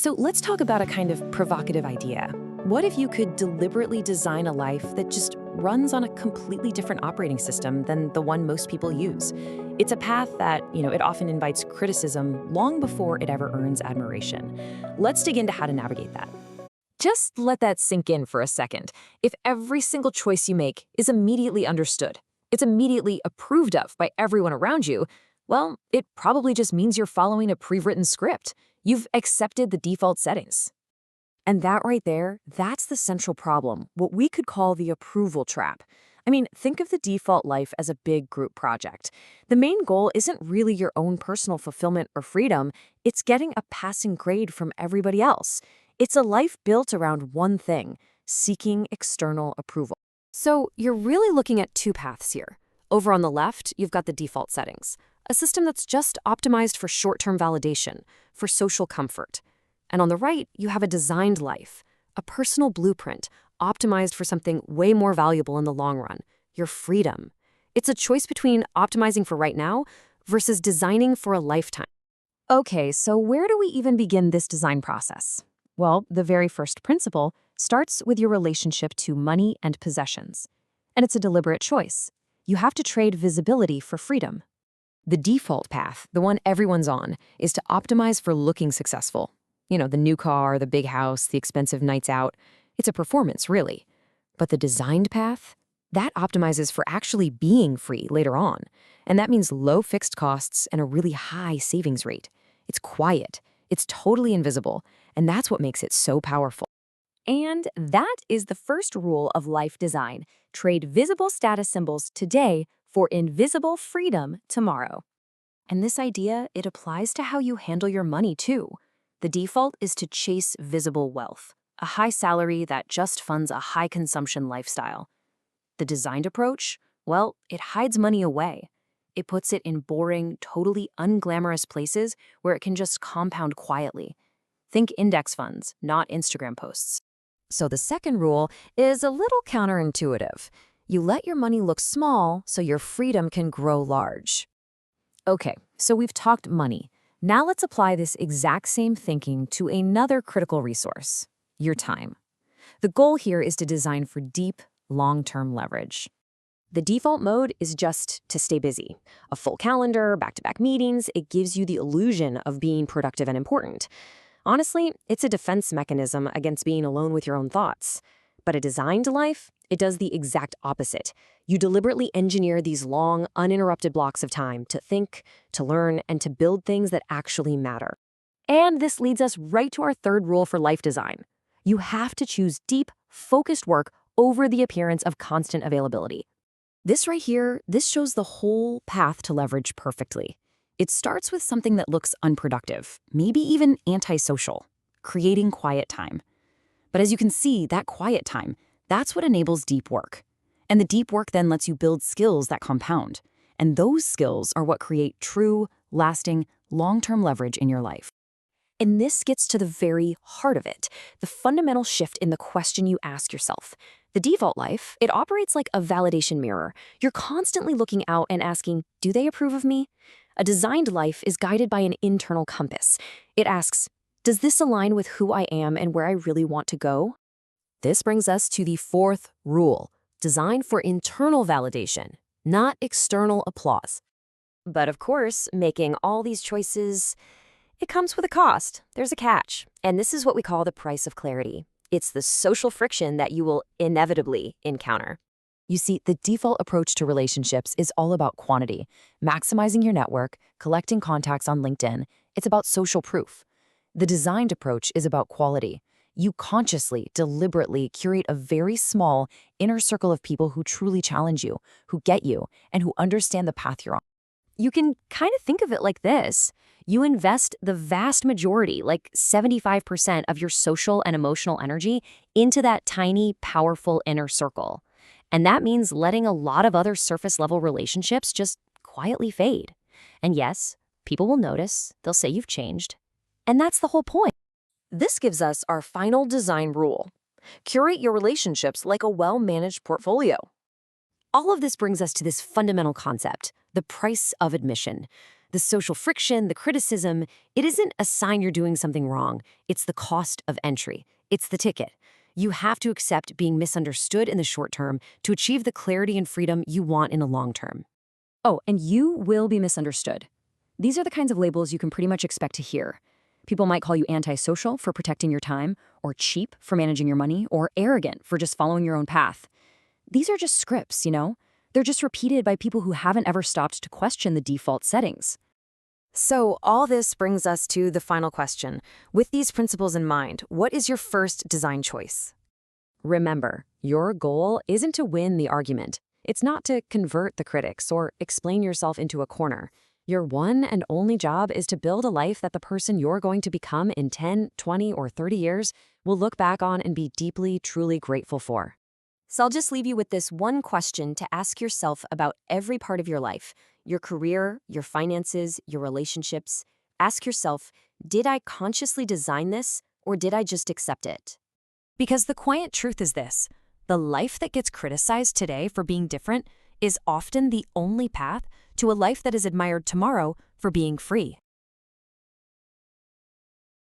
So let's talk about a kind of provocative idea. What if you could deliberately design a life that just runs on a completely different operating system than the one most people use? It's a path that, it often invites criticism long before it ever earns admiration. Let's dig into how to navigate that. Just let that sink in for a second. If every single choice you make is immediately understood, it's immediately approved of by everyone around you, well, it probably just means you're following a pre-written script. You've accepted the default settings. And that right there, that's the central problem, what we could call the approval trap. I mean, think of the default life as a big group project. The main goal isn't really your own personal fulfillment or freedom, it's getting a passing grade from everybody else. It's a life built around one thing, seeking external approval. So you're really looking at two paths here. Over on the left, you've got the default settings, a system that's just optimized for short-term validation, for social comfort. And on the right, you have a designed life, a personal blueprint optimized for something way more valuable in the long run, your freedom. It's a choice between optimizing for right now versus designing for a lifetime. Okay, so where do we even begin this design process? Well, the very first principle starts with your relationship to money and possessions. And it's a deliberate choice. You have to trade visibility for freedom. The default path, the one everyone's on, is to optimize for looking successful. The new car, the big house, the expensive nights out. It's a performance, really. But the designed path, that optimizes for actually being free later on. And that means low fixed costs and a really high savings rate. It's quiet. It's totally invisible. And that's what makes it so powerful. And that is the first rule of life design. Trade visible status symbols today for invisible freedom tomorrow. And this idea, it applies to how you handle your money too. The default is to chase visible wealth, a high salary that just funds a high consumption lifestyle. The designed approach, well, it hides money away. It puts it in boring, totally unglamorous places where it can just compound quietly. Think index funds, not Instagram posts. So the second rule is a little counterintuitive. You let your money look small so your freedom can grow large. Okay, so we've talked money. Now let's apply this exact same thinking to another critical resource, your time. The goal here is to design for deep, long-term leverage. The default mode is just to stay busy. A full calendar, back-to-back meetings, it gives you the illusion of being productive and important. Honestly, it's a defense mechanism against being alone with your own thoughts. But a designed life, it does the exact opposite. You deliberately engineer these long, uninterrupted blocks of time to think, to learn, and to build things that actually matter. And this leads us right to our third rule for life design. You have to choose deep, focused work over the appearance of constant availability. This right here, this shows the whole path to leverage perfectly. It starts with something that looks unproductive, maybe even antisocial, creating quiet time. But as you can see, that quiet time, that's what enables deep work. And the deep work then lets you build skills that compound. And those skills are what create true, lasting, long-term leverage in your life. And this gets to the very heart of it, the fundamental shift in the question you ask yourself. The default life, it operates like a validation mirror. You're constantly looking out and asking, do they approve of me? A designed life is guided by an internal compass. It asks, does this align with who I am and where I really want to go? This brings us to the fourth rule, designed for internal validation, not external applause. But of course, making all these choices, it comes with a cost. There's a catch. And this is what we call the price of clarity. It's the social friction that you will inevitably encounter. You see, the default approach to relationships is all about quantity, maximizing your network, collecting contacts on LinkedIn. It's about social proof. The designed approach is about quality. You consciously, deliberately curate a very small inner circle of people who truly challenge you, who get you, and who understand the path you're on. You can kind of think of it like this. You invest the vast majority, like 75% of your social and emotional energy into that tiny, powerful inner circle. And that means letting a lot of other surface-level relationships just quietly fade. And yes, people will notice, they'll say you've changed. And that's the whole point. This gives us our final design rule. Curate your relationships like a well-managed portfolio. All of this brings us to this fundamental concept, the price of admission. The social friction, the criticism, it isn't a sign you're doing something wrong. It's the cost of entry. It's the ticket. You have to accept being misunderstood in the short term to achieve the clarity and freedom you want in the long term. Oh, and you will be misunderstood. These are the kinds of labels you can pretty much expect to hear. People might call you antisocial for protecting your time, or cheap for managing your money, or arrogant for just following your own path. These are just scripts, you know? They're just repeated by people who haven't ever stopped to question the default settings. So all this brings us to the final question. With these principles in mind, what is your first design choice? Remember, your goal isn't to win the argument. It's not to convert the critics or explain yourself into a corner. Your one and only job is to build a life that the person you're going to become in 10, 20, or 30 years will look back on and be deeply, truly grateful for. So I'll just leave you with this one question to ask yourself about every part of your life, your career, your finances, your relationships. Ask yourself, did I consciously design this, or did I just accept it? Because the quiet truth is this: the life that gets criticized today for being different is often the only path to a life that is admired tomorrow for being free.